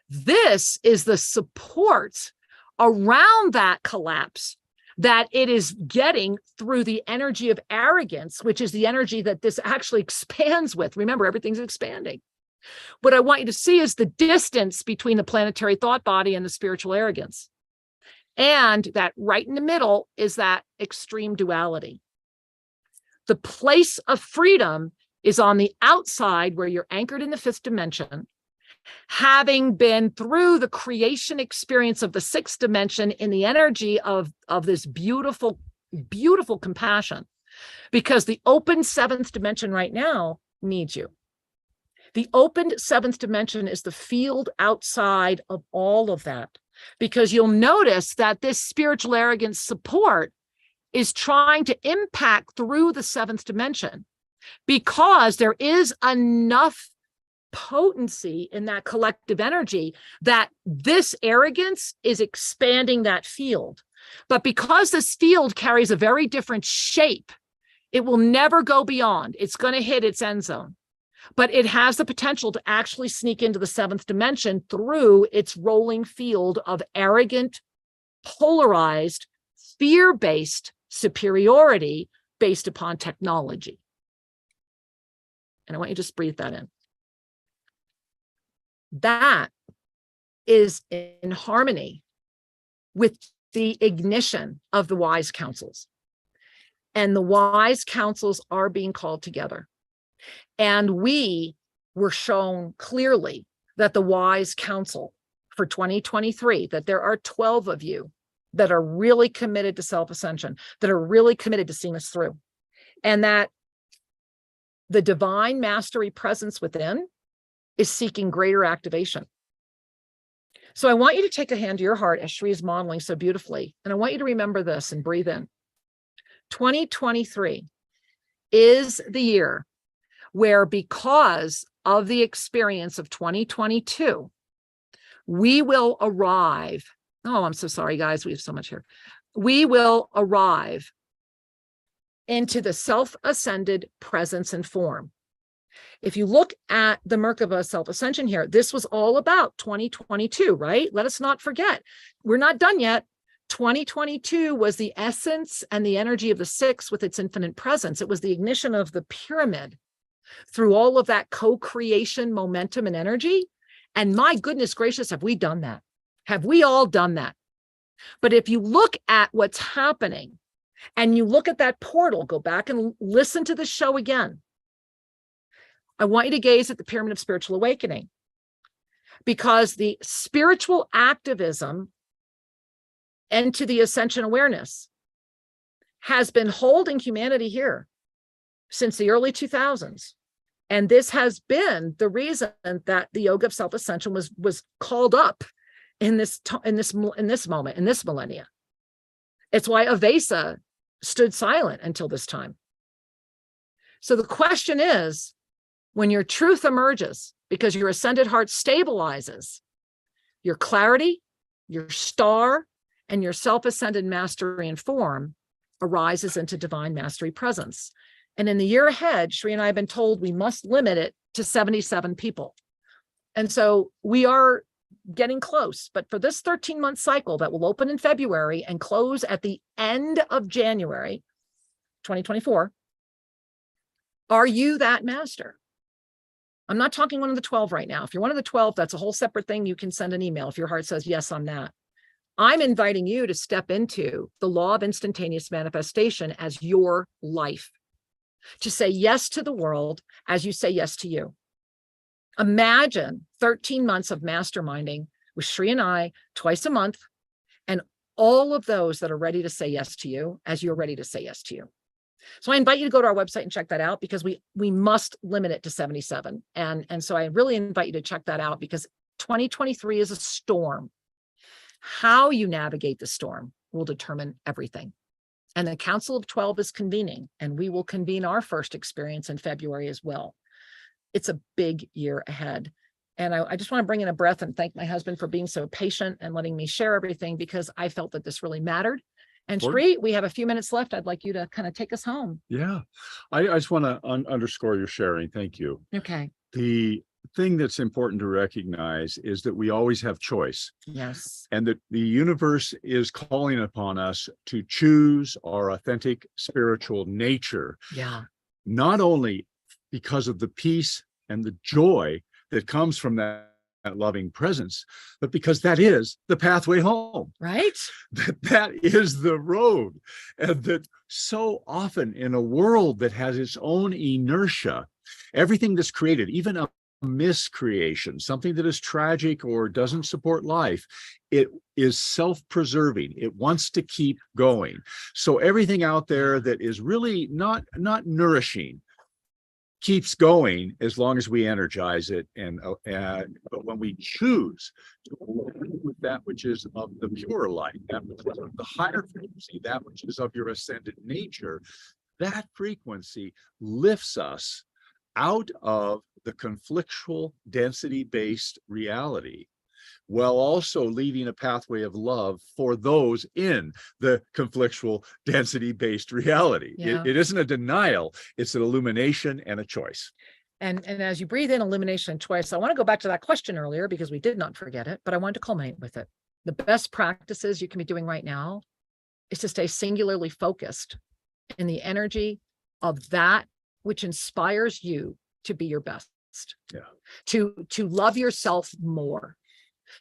S2: This is the support around that collapse that it is getting through the energy of arrogance, which is the energy that this actually expands with. Remember, everything's expanding. What I want you to see is the distance between the planetary thought body and the spiritual arrogance. And that right in the middle is that extreme duality. The place of freedom is on the outside where you're anchored in the 5th dimension, having been through the creation experience of the 6th dimension in the energy of this beautiful, beautiful compassion, because the open 7th dimension right now needs you. The opened 7th dimension is the field outside of all of that, because you'll notice that this spiritual arrogance support is trying to impact through the 7th dimension, because there is enough potency in that collective energy that this arrogance is expanding that field. But because this field carries a very different shape, it will never go beyond. It's going to hit its end zone. But it has the potential to actually sneak into the 7th dimension through its rolling field of arrogant, polarized, fear-based superiority based upon technology. And I want you to just breathe that in. That is in harmony with the ignition of the wise councils. And the wise councils are being called together. And we were shown clearly that the wise council for 2023, that there are 12 of you that are really committed to self-ascension, that are really committed to seeing us through. And that the divine mastery presence within is seeking greater activation. So I want you to take a hand to your heart, as Shri is modeling so beautifully. And I want you to remember this and breathe in. 2023 is the year where, because of the experience of 2022, we will arrive. Oh, I'm so sorry, guys. We have so much here. We will arrive into the self-ascended presence and form. If you look at the Merkaba self-ascension here, this was all about 2022, right? Let us not forget, we're not done yet. 2022 was the essence and the energy of the 6 with its infinite presence. It was the ignition of the pyramid through all of that co-creation momentum and energy. And my goodness gracious, have we done that? Have we all done that? But if you look at what's happening and you look at that portal, go back and listen to the show again. I want you to gaze at the pyramid of spiritual awakening, because the spiritual activism into the ascension awareness has been holding humanity here since the early 2000s. And this has been the reason that the Yoga of Self-Ascension was called up in this moment, in this millennia. It's why Avesa stood silent until this time. So the question is, when your truth emerges, because your ascended heart stabilizes, your clarity, your star, and your self-ascended mastery and form arises into divine mastery presence. And in the year ahead, Shri and I have been told we must limit it to 77 people. And so we are getting close. But for this 13-month cycle that will open in February and close at the end of January 2024, are you that master? I'm not talking one of the 12 right now. If you're one of the 12, that's a whole separate thing. You can send an email if your heart says, yes, I'm that. I'm inviting you to step into the law of instantaneous manifestation as your life, to say yes to the world as you say yes to you. Imagine 13 months of masterminding with Shri and I twice a month, and all of those that are ready to say yes to you as you're ready to say yes to you. So I invite you to go to our website and check that out, because we must limit it to 77. And so I really invite you to check that out, because 2023 is a storm. How you navigate the storm will determine everything. And the Council of 12 is convening, and we will convene our first experience in February as well. It's a big year ahead. And I just want to bring in a breath and thank my husband for being so patient and letting me share everything, because I felt that this really mattered. And Shri, we have a few minutes left. I'd like you to kind of take us home.
S1: Yeah, I just want to underscore your sharing. Thank you.
S2: Okay.
S1: The thing that's important to recognize is that we always have choice.
S2: Yes.
S1: And that the universe is calling upon us to choose our authentic spiritual nature.
S2: Yeah.
S1: Not only because of the peace and the joy that comes from that loving presence, but because that is the pathway home.
S2: Right.
S1: That is the road. And that so often in a world that has its own inertia, everything that's created, even a miscreation, something that is tragic or doesn't support life, it is self-preserving. It wants to keep going. So everything out there that is really not nourishing keeps going as long as we energize it. But when we choose to align with that which is of the pure light, that which is of the higher frequency, that which is of your ascended nature, that frequency lifts us out of the conflictual density-based reality, while also leaving a pathway of love for those in the conflictual density-based reality.
S2: Yeah.
S1: It isn't a denial, it's an illumination and a choice.
S2: And as you breathe in illumination and choice, I want to go back to that question earlier, because we did not forget it, but I wanted to culminate with it. The best practices you can be doing right now is to stay singularly focused in the energy of that which inspires you to be your best.
S1: Yeah.
S2: To love yourself more,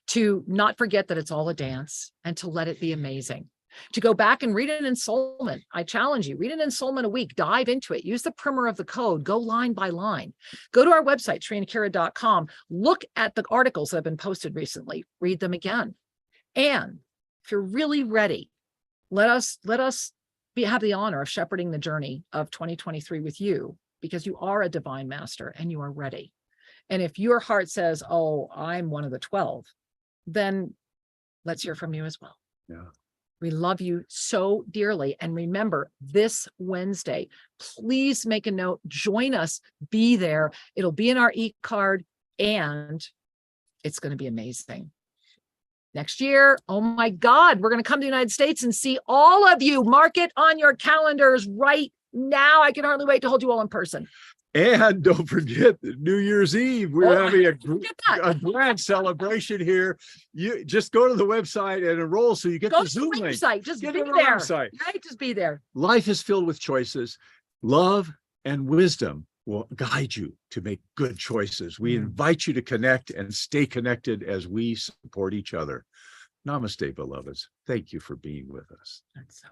S2: to not forget that it's all a dance, and to let it be amazing. To go back and read an ensoulment. I challenge you, read an ensoulment a week, dive into it, use the primer of the code, go line by line. Go to our website, shriandakira.com, look at the articles that have been posted recently, read them again. And if you're really ready, let us have the honor of shepherding the journey of 2023 with you, because you are a divine master and you are ready. And if your heart says, oh, I'm one of the 12, then let's hear from you as well.
S1: Yeah.
S2: We love you so dearly. And remember, this Wednesday, please make a note, join us, be there. It'll be in our e-card, and it's going to be amazing. Next year, oh my God, we're going to come to the United States and see all of you. Mark it on your calendars right now. I can hardly wait to hold you all in person.
S1: And don't forget that New Year's Eve, we're having a grand celebration here. You just go to the website and enroll so you get the Zoom link.
S2: Just
S1: get
S2: be
S1: on the
S2: there.
S1: website.
S2: Right? Just be there.
S1: Life is filled with choices. Love and wisdom will guide you to make good choices. We invite you to connect and stay connected as we support each other. Namaste, beloveds. Thank you for being with us.
S2: That's so